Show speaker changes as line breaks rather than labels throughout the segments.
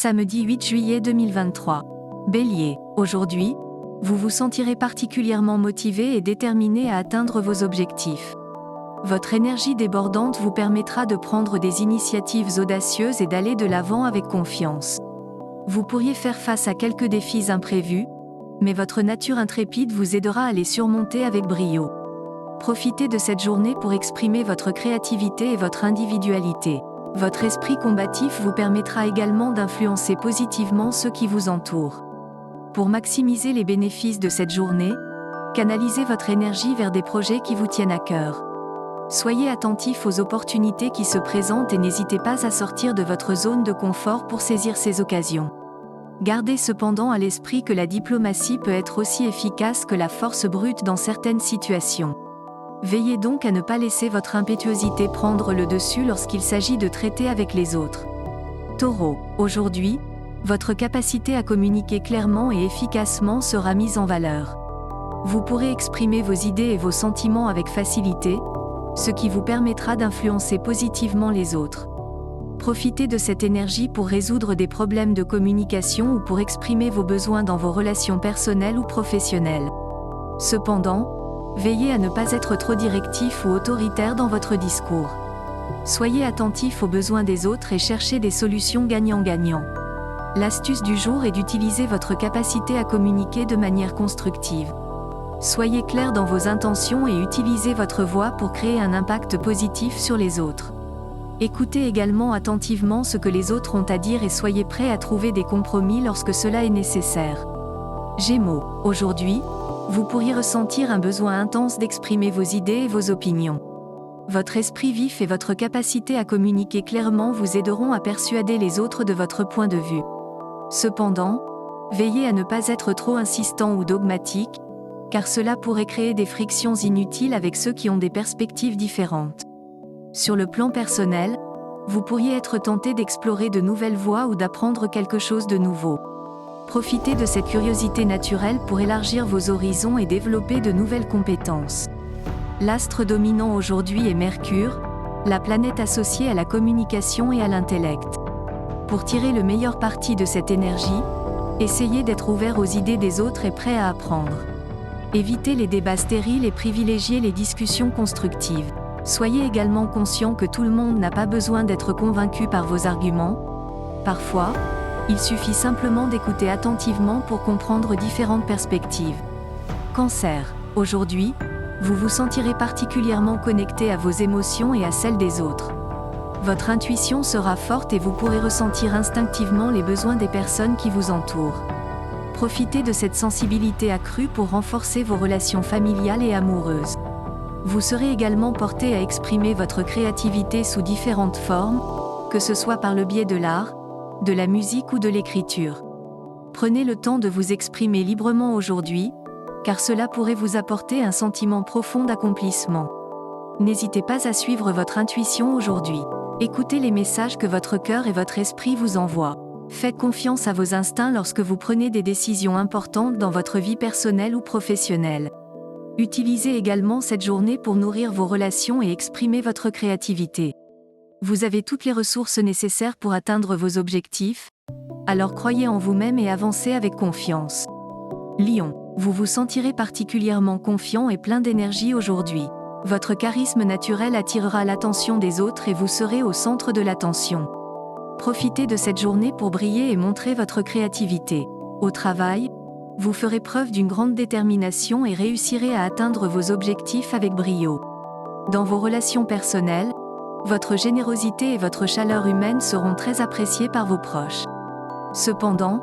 Samedi 8 juillet 2023. Bélier. Aujourd'hui, vous vous sentirez particulièrement motivé et déterminé à atteindre vos objectifs. Votre énergie débordante vous permettra de prendre des initiatives audacieuses et d'aller de l'avant avec confiance. Vous pourriez faire face à quelques défis imprévus, mais votre nature intrépide vous aidera à les surmonter avec brio. Profitez de cette journée pour exprimer votre créativité et votre individualité. Votre esprit combatif vous permettra également d'influencer positivement ceux qui vous entourent. Pour maximiser les bénéfices de cette journée, canalisez votre énergie vers des projets qui vous tiennent à cœur. Soyez attentif aux opportunités qui se présentent et n'hésitez pas à sortir de votre zone de confort pour saisir ces occasions. Gardez cependant à l'esprit que la diplomatie peut être aussi efficace que la force brute dans certaines situations. Veillez donc à ne pas laisser votre impétuosité prendre le dessus lorsqu'il s'agit de traiter avec les autres. Taureau. Aujourd'hui, votre capacité à communiquer clairement et efficacement sera mise en valeur. Vous pourrez exprimer vos idées et vos sentiments avec facilité, ce qui vous permettra d'influencer positivement les autres. Profitez de cette énergie pour résoudre des problèmes de communication ou pour exprimer vos besoins dans vos relations personnelles ou professionnelles. Cependant, veillez à ne pas être trop directif ou autoritaire dans votre discours. Soyez attentif aux besoins des autres et cherchez des solutions gagnant-gagnant. L'astuce du jour est d'utiliser votre capacité à communiquer de manière constructive. Soyez clair dans vos intentions et utilisez votre voix pour créer un impact positif sur les autres. Écoutez également attentivement ce que les autres ont à dire et soyez prêt à trouver des compromis lorsque cela est nécessaire. Gémeaux. Aujourd'hui, vous pourriez ressentir un besoin intense d'exprimer vos idées et vos opinions. Votre esprit vif et votre capacité à communiquer clairement vous aideront à persuader les autres de votre point de vue. Cependant, veillez à ne pas être trop insistant ou dogmatique, car cela pourrait créer des frictions inutiles avec ceux qui ont des perspectives différentes. Sur le plan personnel, vous pourriez être tenté d'explorer de nouvelles voies ou d'apprendre quelque chose de nouveau. Profitez de cette curiosité naturelle pour élargir vos horizons et développer de nouvelles compétences. L'astre dominant aujourd'hui est Mercure, la planète associée à la communication et à l'intellect. Pour tirer le meilleur parti de cette énergie, essayez d'être ouvert aux idées des autres et prêt à apprendre. Évitez les débats stériles et privilégiez les discussions constructives. Soyez également conscient que tout le monde n'a pas besoin d'être convaincu par vos arguments. Parfois, il suffit simplement d'écouter attentivement pour comprendre différentes perspectives. Cancer. Aujourd'hui, vous vous sentirez particulièrement connecté à vos émotions et à celles des autres. Votre intuition sera forte et vous pourrez ressentir instinctivement les besoins des personnes qui vous entourent. Profitez de cette sensibilité accrue pour renforcer vos relations familiales et amoureuses. Vous serez également porté à exprimer votre créativité sous différentes formes, que ce soit par le biais de l'art, de la musique ou de l'écriture. Prenez le temps de vous exprimer librement aujourd'hui, car cela pourrait vous apporter un sentiment profond d'accomplissement. N'hésitez pas à suivre votre intuition aujourd'hui. Écoutez les messages que votre cœur et votre esprit vous envoient. Faites confiance à vos instincts lorsque vous prenez des décisions importantes dans votre vie personnelle ou professionnelle. Utilisez également cette journée pour nourrir vos relations et exprimer votre créativité. Vous avez toutes les ressources nécessaires pour atteindre vos objectifs, alors croyez en vous-même et avancez avec confiance. Lion, vous vous sentirez particulièrement confiant et plein d'énergie aujourd'hui. Votre charisme naturel attirera l'attention des autres et vous serez au centre de l'attention. Profitez de cette journée pour briller et montrer votre créativité. Au travail, vous ferez preuve d'une grande détermination et réussirez à atteindre vos objectifs avec brio. Dans vos relations personnelles, votre générosité et votre chaleur humaine seront très appréciées par vos proches. Cependant,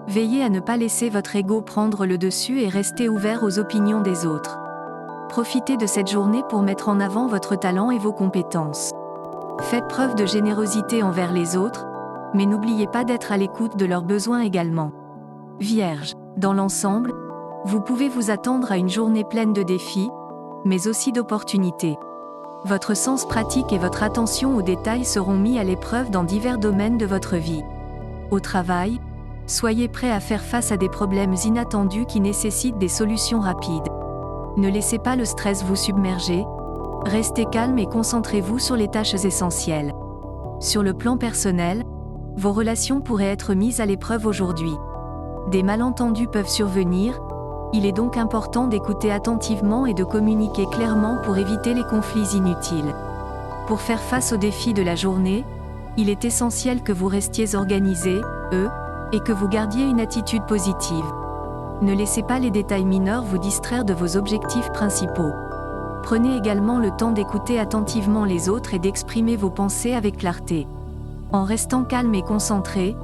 veillez à ne pas laisser votre ego prendre le dessus et restez ouvert aux opinions des autres. Profitez de cette journée pour mettre en avant votre talent et vos compétences. Faites preuve de générosité envers les autres, mais n'oubliez pas d'être à l'écoute de leurs besoins également. Vierge, dans l'ensemble, vous pouvez vous attendre à une journée pleine de défis, mais aussi d'opportunités. Votre sens pratique et votre attention aux détails seront mis à l'épreuve dans divers domaines de votre vie. Au travail, soyez prêt à faire face à des problèmes inattendus qui nécessitent des solutions rapides. Ne laissez pas le stress vous submerger, restez calme et concentrez-vous sur les tâches essentielles. Sur le plan personnel, Vos relations pourraient être mises à l'épreuve aujourd'hui. Des malentendus peuvent survenir, il est donc important d'écouter attentivement et de communiquer clairement pour éviter les conflits inutiles. Pour faire face aux défis de la journée, il est essentiel que vous restiez organisé, et que vous gardiez une attitude positive. Ne laissez pas les détails mineurs vous distraire de vos objectifs principaux. Prenez également le temps d'écouter attentivement les autres et d'exprimer vos pensées avec clarté. En restant calme et concentré,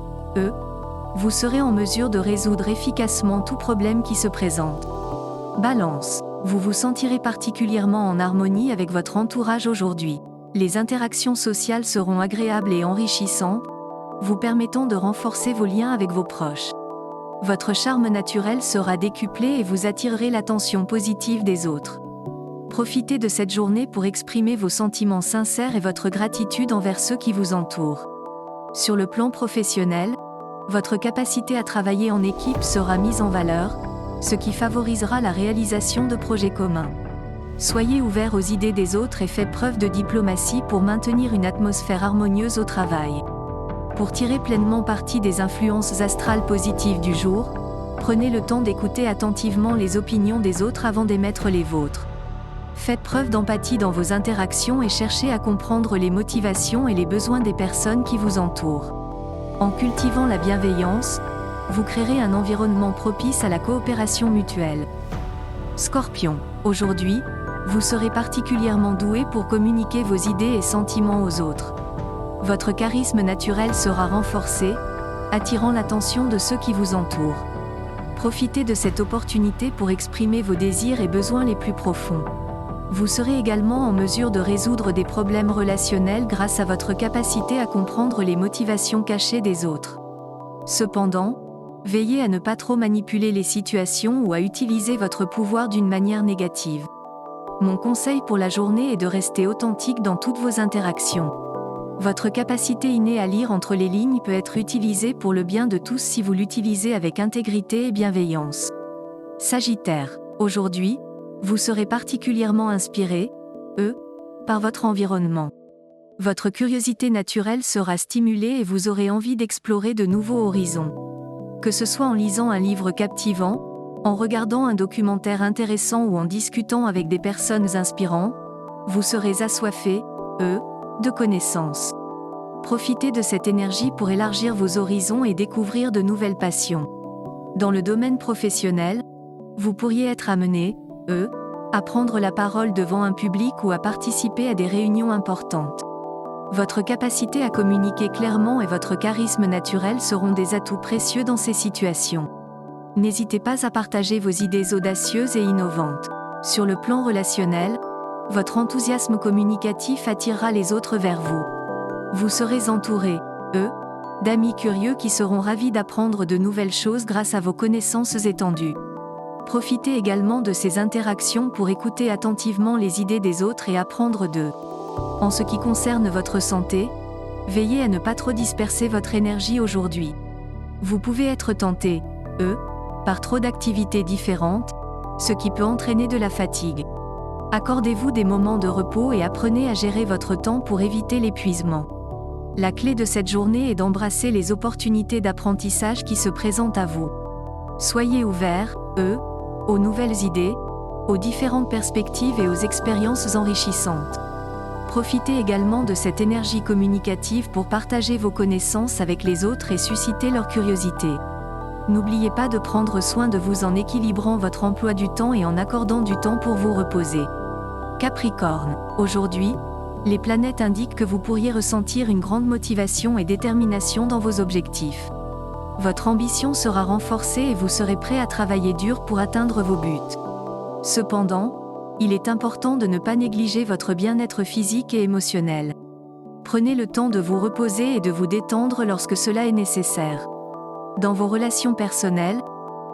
vous serez en mesure de résoudre efficacement tout problème qui se présente. Balance. Vous vous sentirez particulièrement en harmonie avec votre entourage aujourd'hui. Les interactions sociales seront agréables et enrichissantes, vous permettant de renforcer vos liens avec vos proches. Votre charme naturel sera décuplé et vous attirerez l'attention positive des autres. Profitez de cette journée pour exprimer vos sentiments sincères et votre gratitude envers ceux qui vous entourent. Sur le plan professionnel, votre capacité à travailler en équipe sera mise en valeur, ce qui favorisera la réalisation de projets communs. Soyez ouvert aux idées des autres et faites preuve de diplomatie pour maintenir une atmosphère harmonieuse au travail. Pour tirer pleinement parti des influences astrales positives du jour, prenez le temps d'écouter attentivement les opinions des autres avant d'émettre les vôtres. Faites preuve d'empathie dans vos interactions et cherchez à comprendre les motivations et les besoins des personnes qui vous entourent. En cultivant la bienveillance, vous créerez un environnement propice à la coopération mutuelle. Scorpion, aujourd'hui, vous serez particulièrement doué pour communiquer vos idées et sentiments aux autres. Votre charisme naturel sera renforcé, attirant l'attention de ceux qui vous entourent. Profitez de cette opportunité pour exprimer vos désirs et besoins les plus profonds. Vous serez également en mesure de résoudre des problèmes relationnels grâce à votre capacité à comprendre les motivations cachées des autres. Cependant, veillez à ne pas trop manipuler les situations ou à utiliser votre pouvoir d'une manière négative. Mon conseil pour la journée est de rester authentique dans toutes vos interactions. Votre capacité innée à lire entre les lignes peut être utilisée pour le bien de tous si vous l'utilisez avec intégrité et bienveillance. Sagittaire, aujourd'hui, vous serez particulièrement inspiré, par votre environnement. Votre curiosité naturelle sera stimulée et vous aurez envie d'explorer de nouveaux horizons. Que ce soit en lisant un livre captivant, en regardant un documentaire intéressant ou en discutant avec des personnes inspirantes, vous serez assoiffé, de connaissances. Profitez de cette énergie pour élargir vos horizons et découvrir de nouvelles passions. Dans le domaine professionnel, vous pourriez être amené, à prendre la parole devant un public ou à participer à des réunions importantes. Votre capacité à communiquer clairement et votre charisme naturel seront des atouts précieux dans ces situations. N'hésitez pas à partager vos idées audacieuses et innovantes. Sur le plan relationnel, votre enthousiasme communicatif attirera les autres vers vous. Vous serez entouré, d'amis curieux qui seront ravis d'apprendre de nouvelles choses grâce à vos connaissances étendues. Profitez également de ces interactions pour écouter attentivement les idées des autres et apprendre d'eux. En ce qui concerne votre santé, veillez à ne pas trop disperser votre énergie aujourd'hui. Vous pouvez être tenté, par trop d'activités différentes, ce qui peut entraîner de la fatigue. Accordez-vous des moments de repos et apprenez à gérer votre temps pour éviter l'épuisement. La clé de cette journée est d'embrasser les opportunités d'apprentissage qui se présentent à vous. Soyez ouverts, aux nouvelles idées, aux différentes perspectives et aux expériences enrichissantes. Profitez également de cette énergie communicative pour partager vos connaissances avec les autres et susciter leur curiosité. N'oubliez pas de prendre soin de vous en équilibrant votre emploi du temps et en accordant du temps pour vous reposer. Capricorne, aujourd'hui, les planètes indiquent que vous pourriez ressentir une grande motivation et détermination dans vos objectifs. Votre ambition sera renforcée et vous serez prêt à travailler dur pour atteindre vos buts. Cependant, il est important de ne pas négliger votre bien-être physique et émotionnel. Prenez le temps de vous reposer et de vous détendre lorsque cela est nécessaire. Dans vos relations personnelles,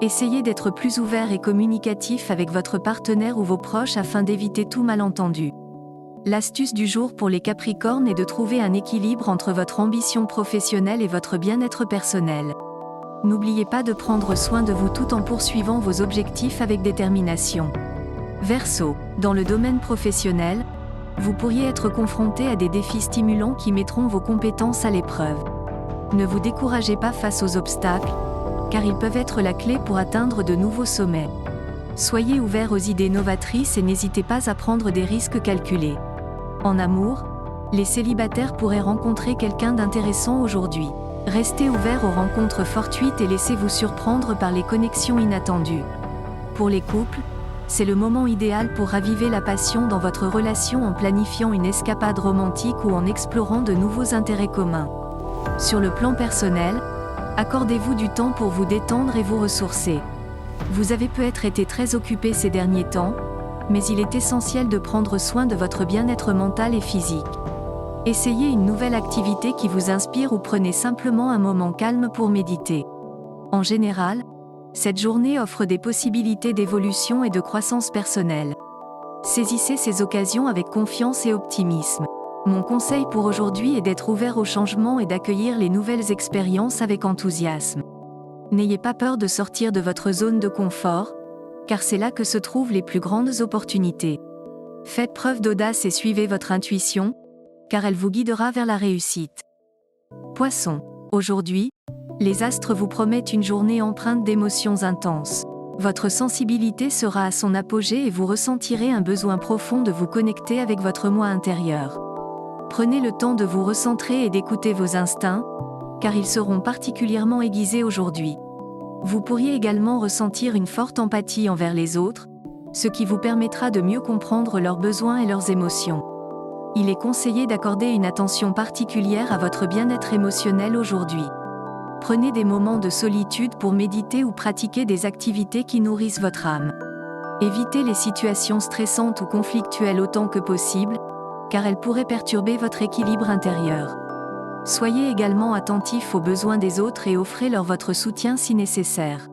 essayez d'être plus ouvert et communicatif avec votre partenaire ou vos proches afin d'éviter tout malentendu. L'astuce du jour pour les Capricornes est de trouver un équilibre entre votre ambition professionnelle et votre bien-être personnel. N'oubliez pas de prendre soin de vous tout en poursuivant vos objectifs avec détermination. Verseau, dans le domaine professionnel, vous pourriez être confronté à des défis stimulants qui mettront vos compétences à l'épreuve. Ne vous découragez pas face aux obstacles, car ils peuvent être la clé pour atteindre de nouveaux sommets. Soyez ouverts aux idées novatrices et n'hésitez pas à prendre des risques calculés. En amour, les célibataires pourraient rencontrer quelqu'un d'intéressant aujourd'hui. Restez ouverts aux rencontres fortuites et laissez-vous surprendre par les connexions inattendues. Pour les couples, c'est le moment idéal pour raviver la passion dans votre relation en planifiant une escapade romantique ou en explorant de nouveaux intérêts communs. Sur le plan personnel, accordez-vous du temps pour vous détendre et vous ressourcer. Vous avez peut-être été très occupé ces derniers temps, mais il est essentiel de prendre soin de votre bien-être mental et physique. Essayez une nouvelle activité qui vous inspire ou prenez simplement un moment calme pour méditer. En général, cette journée offre des possibilités d'évolution et de croissance personnelle. Saisissez ces occasions avec confiance et optimisme. Mon conseil pour aujourd'hui est d'être ouvert au changement et d'accueillir les nouvelles expériences avec enthousiasme. N'ayez pas peur de sortir de votre zone de confort, car c'est là que se trouvent les plus grandes opportunités. Faites preuve d'audace et suivez votre intuition, car elle vous guidera vers la réussite. Poissons. Aujourd'hui, les astres vous promettent une journée empreinte d'émotions intenses. Votre sensibilité sera à son apogée et vous ressentirez un besoin profond de vous connecter avec votre moi intérieur. Prenez le temps de vous recentrer et d'écouter vos instincts, car ils seront particulièrement aiguisés aujourd'hui. Vous pourriez également ressentir une forte empathie envers les autres, ce qui vous permettra de mieux comprendre leurs besoins et leurs émotions. Il est conseillé d'accorder une attention particulière à votre bien-être émotionnel aujourd'hui. Prenez des moments de solitude pour méditer ou pratiquer des activités qui nourrissent votre âme. Évitez les situations stressantes ou conflictuelles autant que possible, car elles pourraient perturber votre équilibre intérieur. Soyez également attentifs aux besoins des autres et offrez-leur votre soutien si nécessaire.